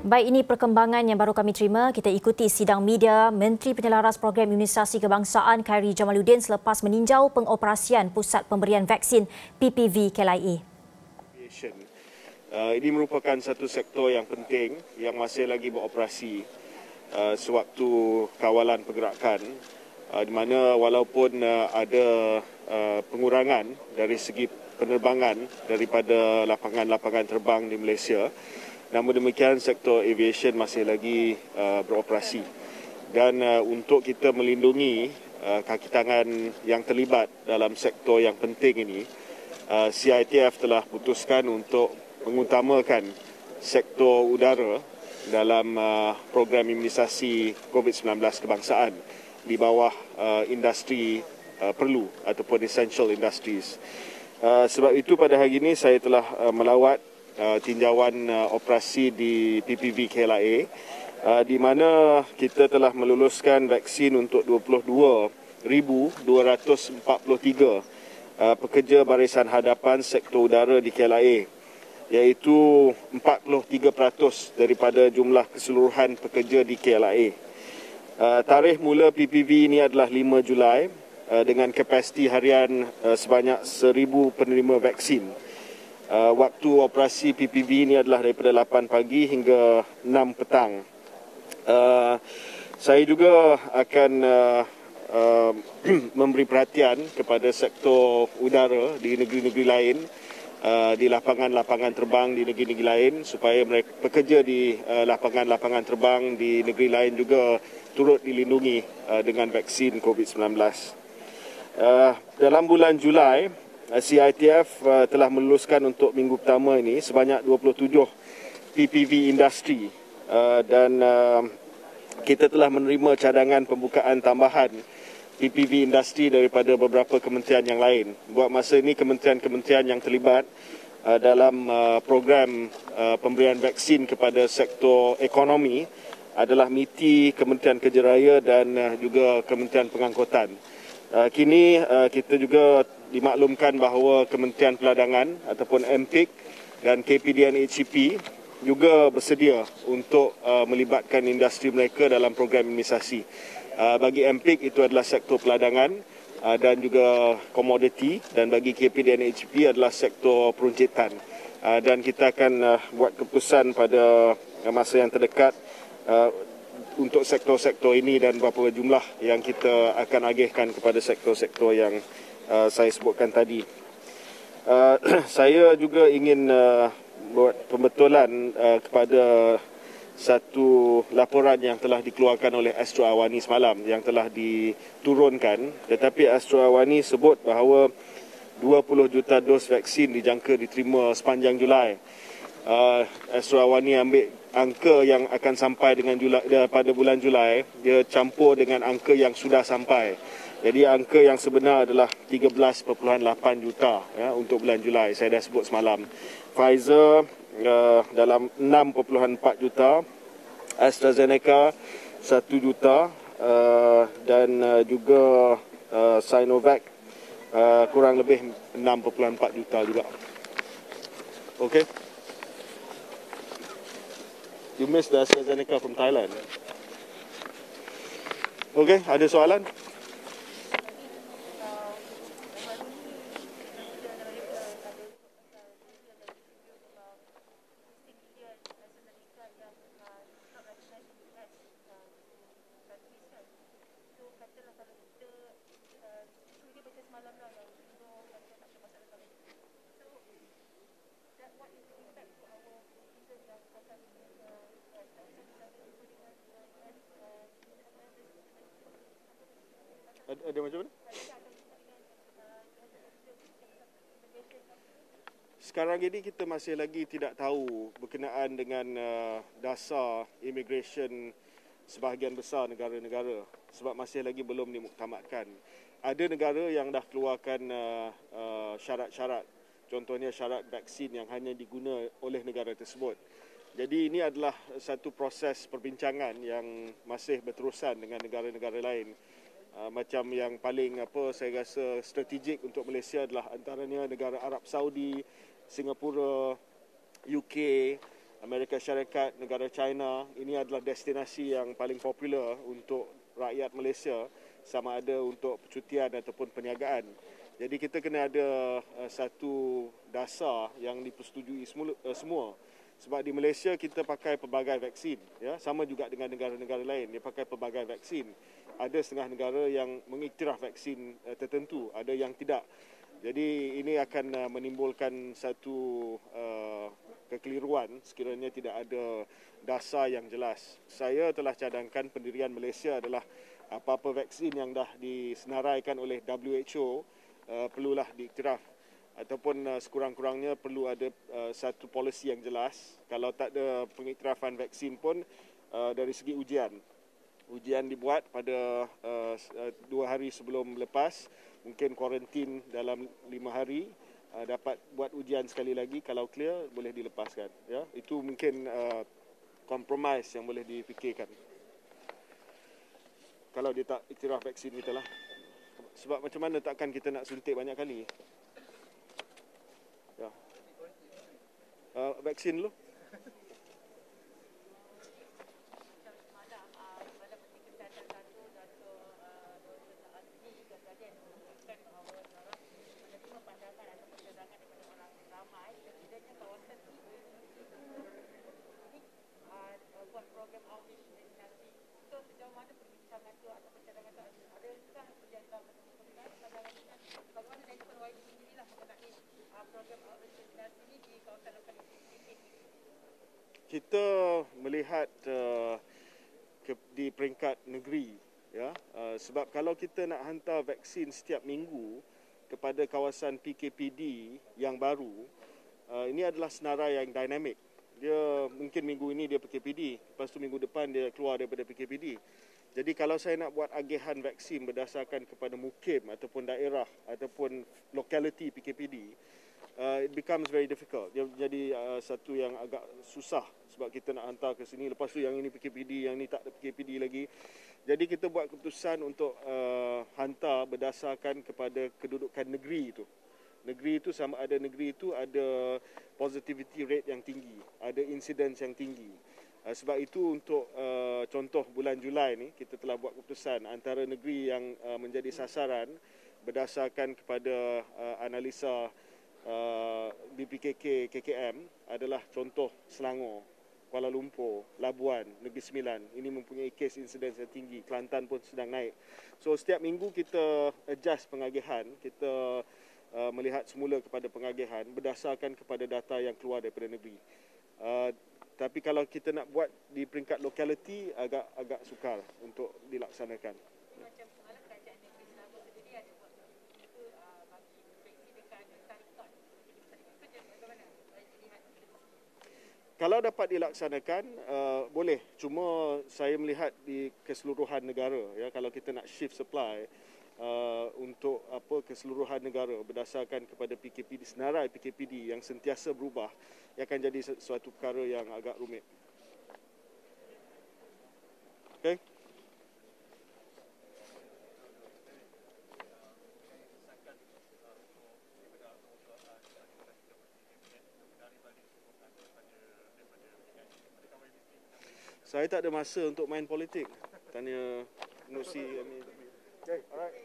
Baik, ini perkembangan yang baru kami terima. Kita ikuti sidang media Menteri Penyelaras Program Imunisasi Kebangsaan Khairy Jamaluddin selepas meninjau pengoperasian Pusat Pemberian Vaksin PPV KLIA. Ini merupakan satu sektor yang penting yang masih lagi beroperasi sewaktu kawalan pergerakan, di mana walaupun ada pengurangan dari segi penerbangan daripada lapangan-lapangan terbang di Malaysia, namun demikian sektor aviation masih lagi beroperasi. Dan untuk kita melindungi kaki tangan yang terlibat dalam sektor yang penting ini, CITF telah putuskan untuk mengutamakan sektor udara dalam program imunisasi COVID-19 kebangsaan di bawah industri perlu ataupun essential industries. Sebab itu pada hari ini saya telah melawat tinjauan operasi di PPV KLIA, di mana kita telah meluluskan vaksin untuk 22,243 pekerja barisan hadapan sektor udara di KLIA, iaitu 43% daripada jumlah keseluruhan pekerja di KLIA. Tarikh mula PPV ini adalah 5 Julai dengan kapasiti harian sebanyak 1,000 penerima vaksin. Waktu operasi PPV ini adalah daripada 8 pagi hingga 6 petang. Saya juga akan memberi perhatian kepada sektor udara di negeri-negeri lain, di lapangan-lapangan terbang di negeri-negeri lain, supaya mereka pekerja di lapangan-lapangan terbang di negeri lain juga turut dilindungi dengan vaksin COVID-19. Dalam bulan Julai, CITF telah meluluskan untuk minggu pertama ini sebanyak 27 PPV industri, dan kita telah menerima cadangan pembukaan tambahan PPV industri daripada beberapa kementerian yang lain. Buat masa ini kementerian-kementerian yang terlibat dalam program pemberian vaksin kepada sektor ekonomi adalah MITI, Kementerian Kerja Raya dan juga Kementerian Pengangkutan. Kini kita juga dimaklumkan bahawa Kementerian Peladangan ataupun MPIC dan KPDN HCP juga bersedia untuk melibatkan industri mereka dalam program imunisasi. Bagi MPIC itu adalah sektor peladangan dan juga komoditi, dan bagi KPDN HCP adalah sektor peruncitan. Dan kita akan buat keputusan pada masa yang terdekat untuk sektor-sektor ini dan berapa jumlah yang kita akan agihkan kepada sektor-sektor yang saya sebutkan tadi. Saya juga ingin buat pembetulan kepada satu laporan yang telah dikeluarkan oleh Astro Awani semalam yang telah diturunkan, tetapi Astro Awani sebut bahawa 20 juta dos vaksin dijangka diterima sepanjang Julai. Astro Awani ambil angka yang akan sampai dengan pada bulan Julai, dia campur dengan angka yang sudah sampai. Jadi angka yang sebenar adalah 13.8 juta untuk bulan Julai, saya dah sebut semalam. Pfizer dalam 6.4 juta, AstraZeneca 1 juta, dan juga Sinovac kurang lebih 6.4 juta juga. Okey. You missed the AstraZeneca from Thailand. Okey, ada soalan? Ada macam mana? Sekarang ini kita masih lagi tidak tahu berkenaan dengan dasar immigration sebahagian besar negara-negara, sebab masih lagi belum dimuktamadkan. Ada negara yang dah keluarkan syarat-syarat, contohnya syarat vaksin yang hanya diguna oleh negara tersebut. Jadi ini adalah satu proses perbincangan yang masih berterusan dengan negara-negara lain. Macam yang paling saya rasa strategik untuk Malaysia adalah antaranya negara Arab Saudi, Singapura, UK, Amerika Syarikat, negara China, ini adalah destinasi yang paling popular untuk rakyat Malaysia, sama ada untuk percutian ataupun perniagaan. Jadi kita kena ada satu dasar yang dipersetujui semua. Sebab di Malaysia kita pakai pelbagai vaksin, ya, sama juga dengan negara-negara lain, dia pakai pelbagai vaksin. Ada setengah negara yang mengiktiraf vaksin tertentu, ada yang tidak. Jadi ini akan menimbulkan satu kekeliruan sekiranya tidak ada dasar yang jelas. Saya telah cadangkan pendirian Malaysia adalah apa-apa vaksin yang dah disenaraikan oleh WHO perlulah diiktiraf, ataupun sekurang-kurangnya perlu ada satu polisi yang jelas. Kalau tak ada pengiktirafan vaksin pun dari segi ujian dibuat pada 2 hari sebelum lepas, mungkin kuarantin dalam 5 hari, dapat buat ujian sekali lagi, kalau clear boleh dilepaskan, ya. Itu mungkin kompromis yang boleh difikirkan kalau dia tak iktiraf vaksin kita lah. Sebab macam mana takkan kita nak suntik banyak kali, ya. Vaksin dulu. buat program outreach destinasi. So sejauh mana perbincangan tu atau pencadangan tu ada juga berjangka pandangan dengan bagaimana dari YB sendirilah mengenai program outreach destinasi ini di kawasan lokal ini? Kita melihat di peringkat negeri, ya, sebab kalau kita nak hantar vaksin setiap minggu kepada kawasan PKPD yang baru, ini adalah senarai yang dinamik. Dia mungkin minggu ini dia PKPD, lepas tu minggu depan dia keluar daripada PKPD. Jadi kalau saya nak buat agihan vaksin berdasarkan kepada mukim ataupun daerah ataupun lokaliti PKPD, it becomes very difficult. Dia jadi satu yang agak susah sebab kita nak hantar ke sini, lepas tu yang ini PKPD, yang ini tak ada PKPD lagi. Jadi kita buat keputusan untuk hantar berdasarkan kepada kedudukan negeri itu. Negeri itu sama ada negeri itu ada positivity rate yang tinggi, ada incidence yang tinggi. Sebab itu untuk contoh bulan Julai ni kita telah buat keputusan antara negeri yang menjadi sasaran berdasarkan kepada analisa BPKK KKM adalah contoh Selangor, Kuala Lumpur, Labuan, Negeri Sembilan. Ini mempunyai kes incidence yang tinggi. Kelantan pun sedang naik. So setiap minggu kita adjust pengagihan, kita melihat semula kepada pengagihan berdasarkan kepada data yang keluar daripada negeri. Tapi kalau kita nak buat di peringkat lokaliti agak sukar untuk dilaksanakan. Macam semalam kerajaan negeri Selangor sendiri ada buat itu bagi inspeksi dekat syarikat. Itu bagaimana? Kalau dapat dilaksanakan boleh. Cuma saya melihat di keseluruhan negara, ya, kalau kita nak shift supply untuk keseluruhan negara berdasarkan kepada PKPD, senarai PKPD yang sentiasa berubah, ia akan jadi suatu perkara yang agak rumit. Okey. Saya tak ada masa untuk main politik. Tanya Nusi. Okay, alright.